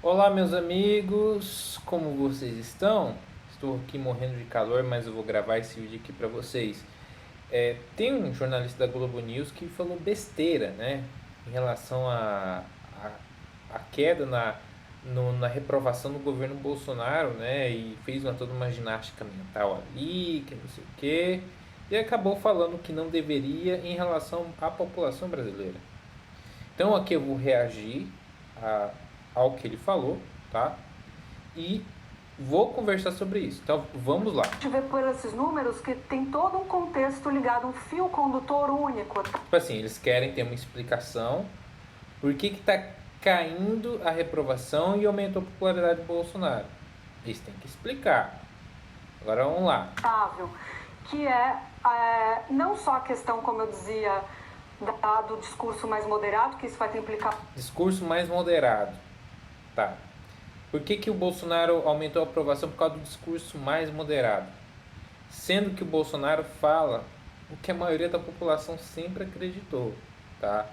Olá, meus amigos, como vocês estão? Estou aqui morrendo de calor, mas eu vou gravar esse vídeo aqui para vocês. Tem um jornalista da Globo News que falou besteira, né? Em relação à queda na reprovação do governo Bolsonaro, né? E fez toda uma ginástica mental ali, que não sei o quê. E acabou falando que não deveria em relação à população brasileira. Então aqui eu vou reagir a, ao que ele falou, tá? E vou conversar sobre isso. Então vamos lá. A gente vê por esses números que tem todo um contexto ligado, um fio condutor único. Tipo assim, eles querem ter uma explicação por que está caindo a reprovação e aumentou a popularidade do Bolsonaro. Eles têm que explicar. Agora vamos lá. Que não só a questão, como eu dizia, do discurso mais moderado, que isso vai ter implicação. Discurso mais moderado. Tá. Por que o Bolsonaro aumentou a aprovação por causa do discurso mais moderado? Sendo que o Bolsonaro fala o que a maioria da população sempre acreditou, tá?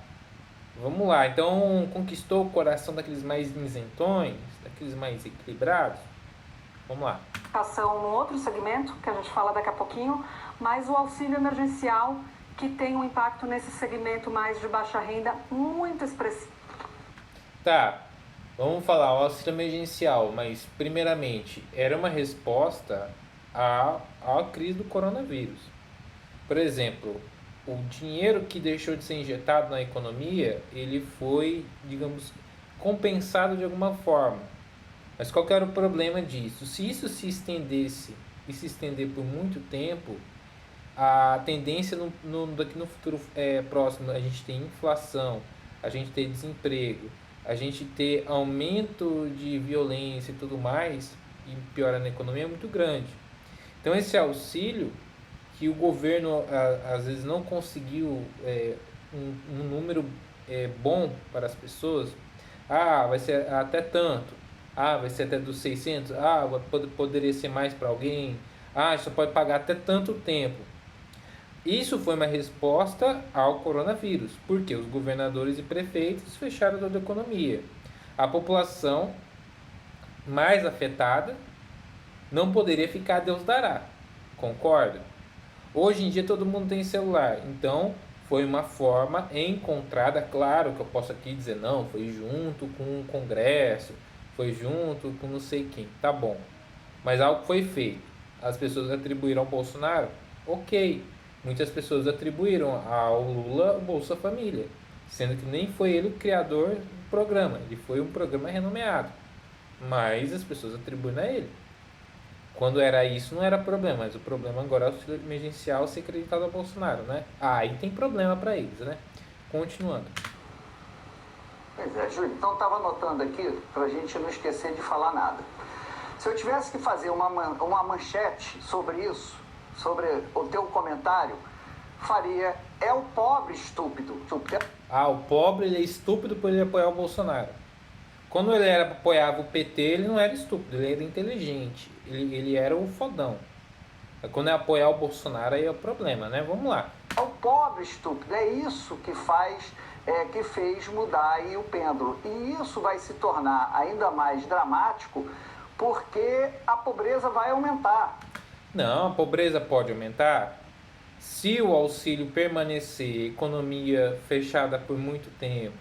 Vamos lá, então conquistou o coração daqueles mais isentões, daqueles mais equilibrados? Vamos lá. No outro segmento, que a gente fala daqui a pouquinho, mas o auxílio emergencial, que tem um impacto nesse segmento mais de baixa renda muito expressivo. Tá, vamos falar o auxílio emergencial, mas primeiramente era uma resposta à crise do coronavírus. Por exemplo, o dinheiro que deixou de ser injetado na economia, ele foi, digamos, compensado de alguma forma. Mas qual que era o problema disso? Se isso se estendesse e se estender por muito tempo, a tendência daqui no futuro próximo a gente ter inflação, a gente ter desemprego, a gente ter aumento de violência e tudo mais, e piora na economia é muito grande. Então esse auxílio que o governo às vezes não conseguiu um número bom para as pessoas, vai ser até tanto, vai ser até dos 600, poderia ser mais para alguém, só pode pagar até tanto tempo. Isso foi uma resposta ao coronavírus, porque os governadores e prefeitos fecharam toda a economia. A população mais afetada não poderia ficar, Deus dará. Concorda? Hoje em dia todo mundo tem celular, então foi uma forma encontrada. Claro que eu posso aqui dizer, não, foi junto com o Congresso, foi junto com não sei quem, tá bom. Mas algo foi feito. As pessoas atribuíram ao Bolsonaro? Ok. Muitas pessoas atribuíram ao Lula o Bolsa Família, sendo que nem foi ele o criador do programa, ele foi um programa renomeado. Mas as pessoas atribuem a ele. Quando era isso, não era problema, mas o problema agora é o auxílio emergencial ser acreditado ao Bolsonaro, né? Aí tem problema para eles, né? Continuando. Pois é, Júlio, então estava anotando aqui para a gente não esquecer de falar nada. Se eu tivesse que fazer uma manchete sobre isso, sobre o teu comentário, faria: é o pobre estúpido. O pobre ele é estúpido por ele apoiar o Bolsonaro. Quando ele apoiava o PT, ele não era estúpido, ele era inteligente. Ele era o fodão. Quando é apoiar o Bolsonaro, aí é o problema, né? Vamos lá. É o pobre estúpido, é isso que que fez mudar aí o pêndulo. E isso vai se tornar ainda mais dramático porque a pobreza vai aumentar. Não, a pobreza pode aumentar se o auxílio permanecer, economia fechada por muito tempo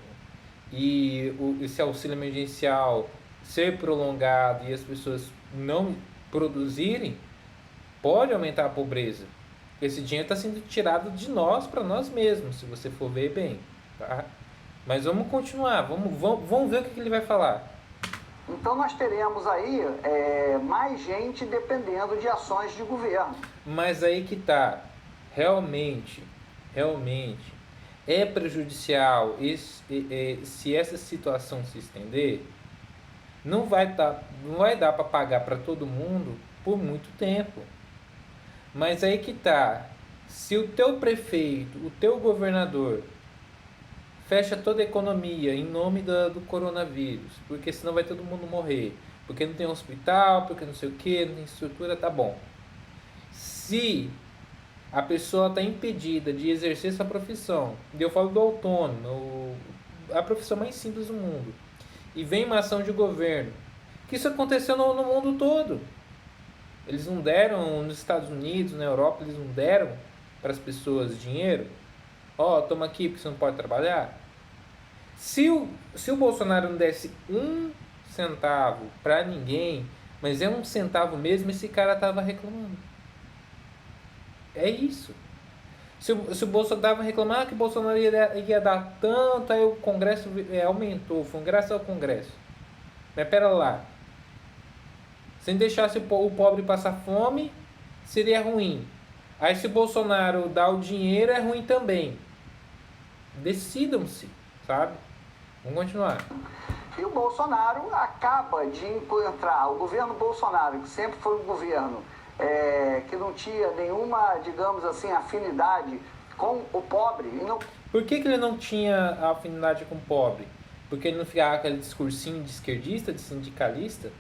e esse auxílio emergencial ser prolongado e as pessoas não produzirem, pode aumentar a pobreza. Esse dinheiro está sendo tirado de nós para nós mesmos, se você for ver bem, tá? Mas vamos continuar, vamos ver o que ele vai falar. Então nós teremos aí mais gente dependendo de ações de governo. Mas aí que tá, realmente é prejudicial se essa situação se estender, não vai dar para pagar para todo mundo por muito tempo. Mas aí que tá, se o teu prefeito, o teu governador fecha toda a economia em nome do coronavírus, porque senão vai todo mundo morrer, porque não tem hospital, porque não sei o que, não tem estrutura, tá bom. Se a pessoa está impedida de exercer essa profissão, eu falo do autônomo, a profissão mais simples do mundo, e vem uma ação de governo, que isso aconteceu no mundo todo. Eles não deram, nos Estados Unidos, na Europa, eles não deram para as pessoas dinheiro. Ó, toma aqui porque você não pode trabalhar. Se o Bolsonaro não desse um centavo para ninguém, mas é um centavo mesmo, esse cara tava reclamando. É isso. Se o Bolsonaro tava reclamando que o Bolsonaro ia dar tanto, aí o Congresso aumentou, foi graças ao Congresso. Mas pera lá. Se deixasse o pobre passar fome, seria ruim. Aí se o Bolsonaro dá o dinheiro, é ruim também. Decidam-se, sabe? Vamos continuar. E o Bolsonaro acaba de encontrar, o governo Bolsonaro, que sempre foi um governo que não tinha nenhuma, digamos assim, afinidade com o pobre. E não... Por que ele não tinha afinidade com o pobre? Porque ele não ficava com aquele discursinho de esquerdista, de sindicalista,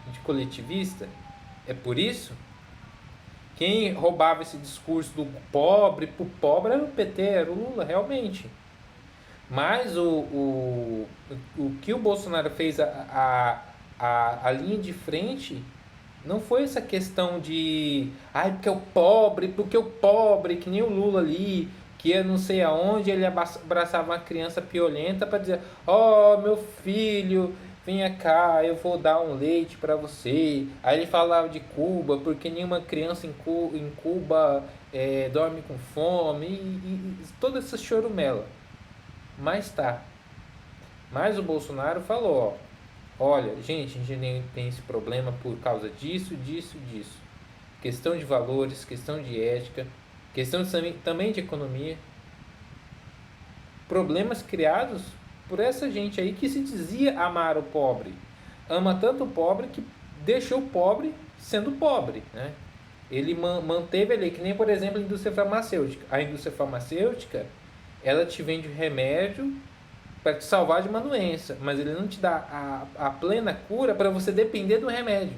de coletivista? É por isso? Quem roubava esse discurso do pobre pro pobre era o PT, era o Lula, realmente. Mas o que o Bolsonaro fez a linha de frente não foi essa questão de porque o pobre, que nem o Lula ali, que ia não sei aonde, ele abraçava uma criança piolenta para dizer, ó, meu filho, venha cá, eu vou dar um leite para você. Aí ele falava de Cuba, porque nenhuma criança em Cuba dorme com fome, e toda essa chorumela. Mas tá. Mas o Bolsonaro falou, ó, olha, gente, a gente tem esse problema por causa disso, disso, disso. Questão de valores, questão de ética, questão também de economia. Problemas criados por essa gente aí que se dizia amar o pobre. Ama tanto o pobre que deixou o pobre sendo pobre, né? Ele manteve ali, que nem, por exemplo, a indústria farmacêutica. A indústria farmacêutica, ela te vende remédio para te salvar de uma doença, mas ele não te dá a plena cura para você depender do remédio.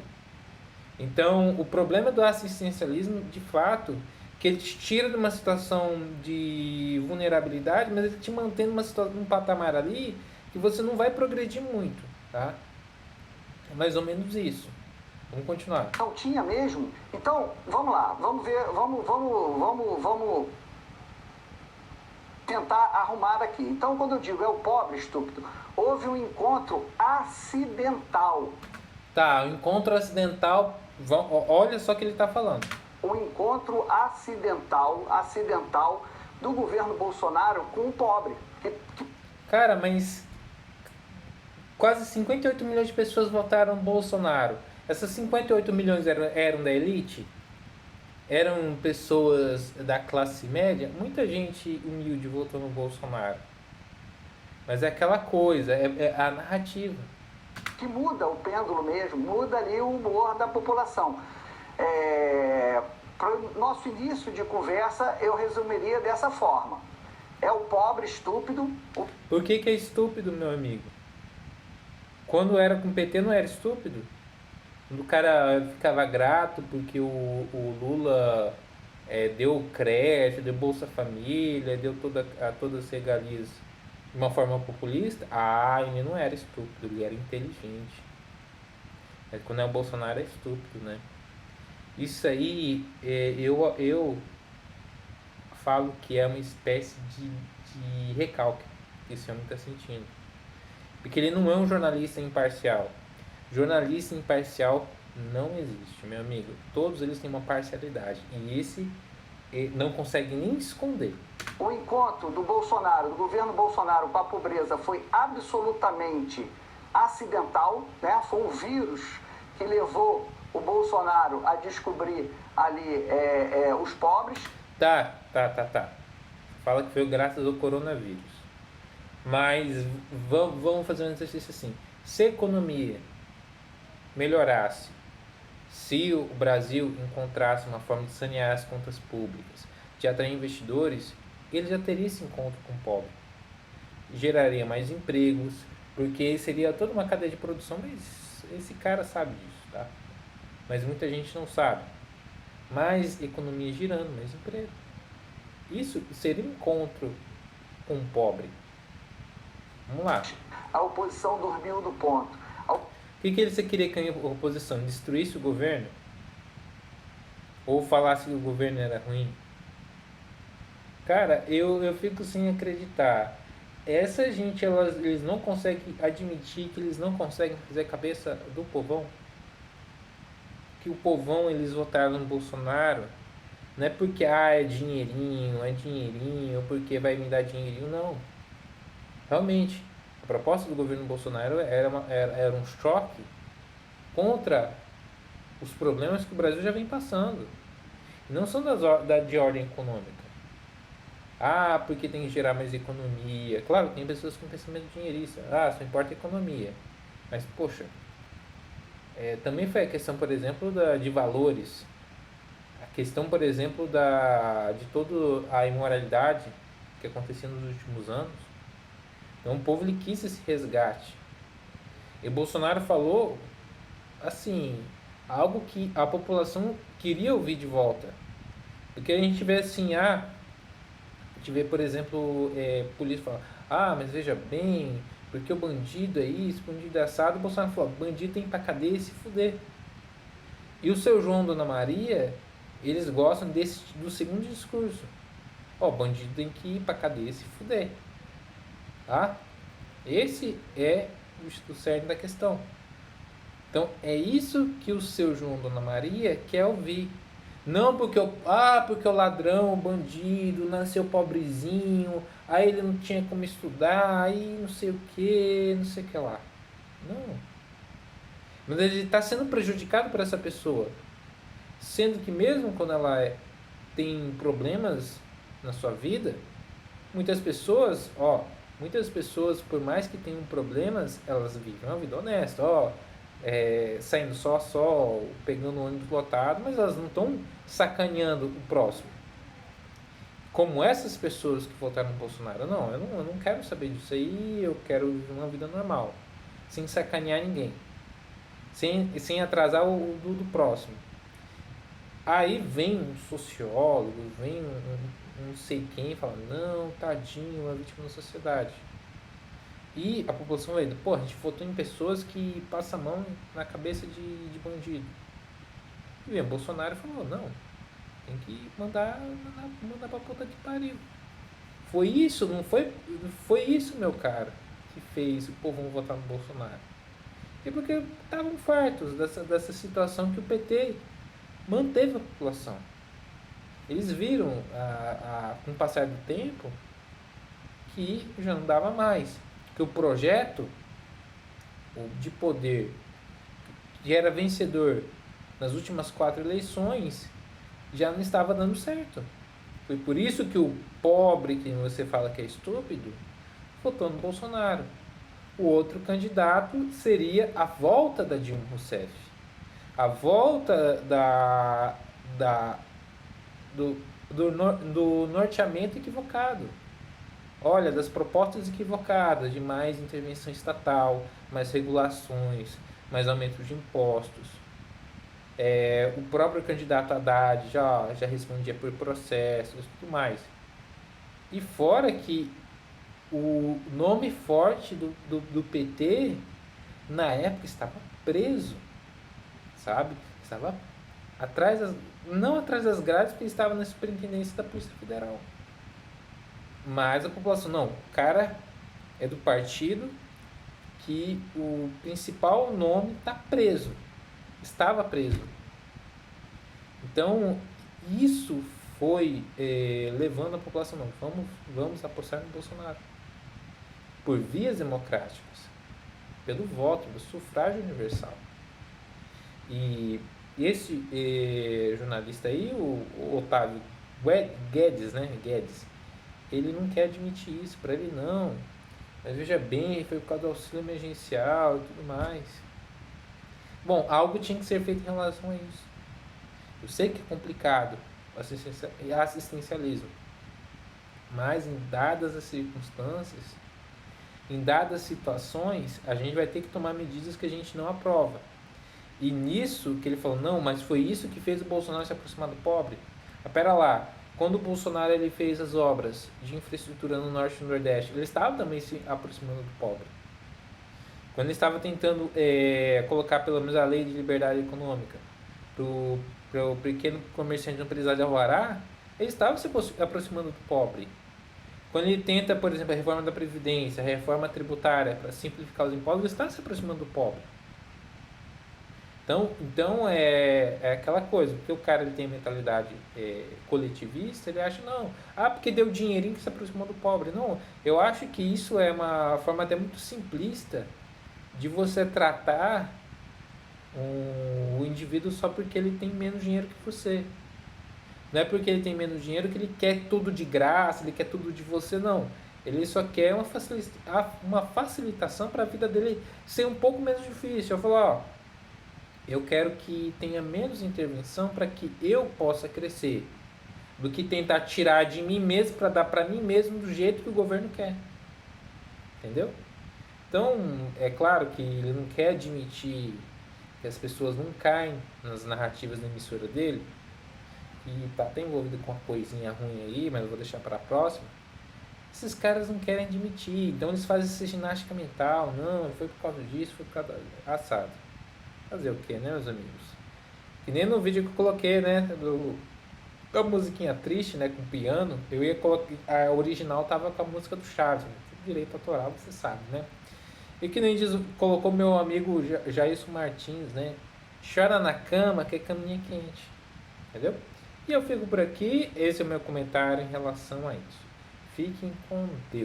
Então, o problema do assistencialismo, de fato, que ele te tira de uma situação de vulnerabilidade, mas ele te mantém num patamar ali que você não vai progredir muito, tá? É mais ou menos isso. Vamos continuar. Não tinha mesmo? Então, vamos lá, vamos ver, vamos tentar arrumar aqui. Então, quando eu digo é o pobre estúpido, houve um encontro acidental. Tá, o encontro acidental, olha só o que ele está falando. Um encontro acidental do governo Bolsonaro com o pobre. Cara, mas quase 58 milhões de pessoas votaram no Bolsonaro. Essas 58 milhões eram da elite? Eram pessoas da classe média? Muita gente humilde votou no Bolsonaro. Mas é aquela coisa, é a narrativa. Que muda o pêndulo mesmo, muda ali o humor da população. Para o nosso início de conversa, eu resumiria dessa forma. É o pobre estúpido. Por que é estúpido, meu amigo? Quando era com o PT não era estúpido? Quando o cara ficava grato porque o Lula deu crédito, deu Bolsa Família, deu todas as regalias de uma forma populista, ele não era estúpido, ele era inteligente. Mas quando é o Bolsonaro é estúpido, né? Isso aí, eu falo que é uma espécie de recalque que esse homem está sentindo. Porque ele não é um jornalista imparcial. Jornalista imparcial não existe, meu amigo. Todos eles têm uma parcialidade. E esse não consegue nem esconder. O encontro do governo Bolsonaro com a pobreza foi absolutamente acidental, né? Foi um vírus que levou o Bolsonaro a descobrir ali os pobres. Tá. Fala que foi graças ao coronavírus. Mas vamos fazer um exercício assim. Se a economia melhorasse, se o Brasil encontrasse uma forma de sanear as contas públicas, de atrair investidores, ele já teria esse encontro com o pobre. Geraria mais empregos, porque seria toda uma cadeia de produção, mas esse cara sabe disso, tá? Mas muita gente não sabe. Mais economia girando, mais emprego. Isso seria um encontro com o pobre. Vamos lá. A oposição dormiu do ponto. O que você queria que a oposição destruísse o governo? Ou falasse que o governo era ruim? Cara, eu fico sem acreditar. Essa gente, eles não conseguem admitir que eles não conseguem fazer a cabeça do povão. Que o povão, eles votaram no Bolsonaro. Não é porque, é dinheirinho, porque vai me dar dinheirinho, não. Realmente, a proposta do governo Bolsonaro era um choque contra os problemas que o Brasil já vem passando. E não são de ordem econômica. Porque tem que gerar mais economia. Claro, tem pessoas com pensamento dinheirista. Só importa a economia. Mas, poxa, também foi a questão, por exemplo, de valores. A questão, por exemplo, de toda a imoralidade que acontecia nos últimos anos. Então, o povo ele quis esse resgate. E Bolsonaro falou, assim, algo que a população queria ouvir de volta. Porque a gente vê assim, a gente vê, por exemplo, polícia falar, mas veja bem, porque o bandido é isso, o bandido é assado. O Bolsonaro falou, bandido tem que ir pra cadeia e se fuder. E o seu João, Dona Maria, eles gostam do segundo discurso. Bandido tem que ir pra cadeia e se fuder. Tá? Esse é o cerne da questão. Então, é isso que o seu João, Dona Maria quer ouvir. Não porque o ladrão, o bandido, nasceu pobrezinho, aí ele não tinha como estudar, aí não sei o que lá. Não. Mas ele está sendo prejudicado por essa pessoa. Sendo que mesmo quando ela tem problemas na sua vida, muitas pessoas, por mais que tenham problemas, elas vivem uma vida honesta, saindo só a sol, pegando ônibus lotado, mas elas não estão sacaneando o próximo. Como essas pessoas que votaram no Bolsonaro. Não, eu não quero saber disso aí, eu quero viver uma vida normal, sem sacanear ninguém, sem atrasar o do próximo. Aí vem um sociólogo, vem um não sei quem, fala, não, tadinho, uma vítima da sociedade. E a população vai, a gente votou em pessoas que passam a mão na cabeça de bandido. E o Bolsonaro falou, não, tem que mandar pra puta que pariu. Foi isso, não foi isso, meu cara, que fez o povo votar no Bolsonaro. E porque estavam fartos dessa situação que o PT manteve a população. Eles viram, com o passar do tempo, que já não dava mais. Que o projeto de poder que era vencedor nas últimas 4 eleições já não estava dando certo. Foi por isso que o pobre, que você fala que é estúpido, votou no Bolsonaro. O outro candidato seria a volta da Dilma Rousseff. A volta do norteamento equivocado. Olha, das propostas equivocadas de mais intervenção estatal, mais regulações, mais aumento de impostos. O próprio candidato Haddad já respondia por processos e tudo mais. E fora que o nome forte do PT, na época, estava preso, sabe? Estava não atrás das grades, porque ele estava na superintendência da Polícia Federal. Mas a população, não, o cara é do partido que o principal nome está preso, estava preso. Então, isso foi levando a população, não, vamos apostar no Bolsonaro. Por vias democráticas, pelo voto, pelo sufrágio universal. E esse jornalista aí, o Otávio Guedes, ele não quer admitir isso, para ele não. Mas veja bem, foi por causa do auxílio emergencial e tudo mais. Bom, algo tinha que ser feito em relação a isso. Eu sei que é complicado o assistencialismo, mas em dadas as circunstâncias, em dadas situações, a gente vai ter que tomar medidas que a gente não aprova. E nisso que ele falou, não, mas foi isso que fez o Bolsonaro se aproximar do pobre. Mas pera lá, quando o Bolsonaro ele fez as obras de infraestrutura no Norte e no Nordeste, ele estava também se aproximando do pobre. quando ele estava tentando colocar pelo menos a lei de liberdade econômica para o pequeno comerciante não precisar de alvará, ele estava se aproximando do pobre. Quando ele tenta, por exemplo, a reforma da Previdência, a reforma tributária para simplificar os impostos, ele está se aproximando do pobre. Então é aquela coisa, porque o cara ele tem mentalidade coletivista, ele acha, não, porque deu dinheirinho que se aproximou do pobre. Não, eu acho que isso é uma forma até muito simplista de você tratar o indivíduo só porque ele tem menos dinheiro que você. Não é porque ele tem menos dinheiro que ele quer tudo de graça, ele quer tudo de você, não. Ele só quer uma facilitação para a vida dele ser um pouco menos difícil. Eu falo, ó, eu quero que tenha menos intervenção para que eu possa crescer, do que tentar tirar de mim mesmo para dar para mim mesmo do jeito que o governo quer. Entendeu? Então, é claro que ele não quer admitir que as pessoas não caem nas narrativas da emissora dele, que tá até envolvido com uma coisinha ruim aí, mas eu vou deixar para a próxima. Esses caras não querem admitir, então eles fazem essa ginástica mental. Não, foi por causa disso, foi por causa assado. Fazer o que, né, meus amigos? Que nem no vídeo que eu coloquei, né, da musiquinha triste, né, com piano, eu ia colocar, a original tava com a música do Chaves, né? Direito autoral, você sabe, né? E que nem diz, colocou meu amigo Jailson Martins, né? Chora na cama, que é caminha quente. Entendeu? E eu fico por aqui, esse é o meu comentário em relação a isso. Fiquem com Deus.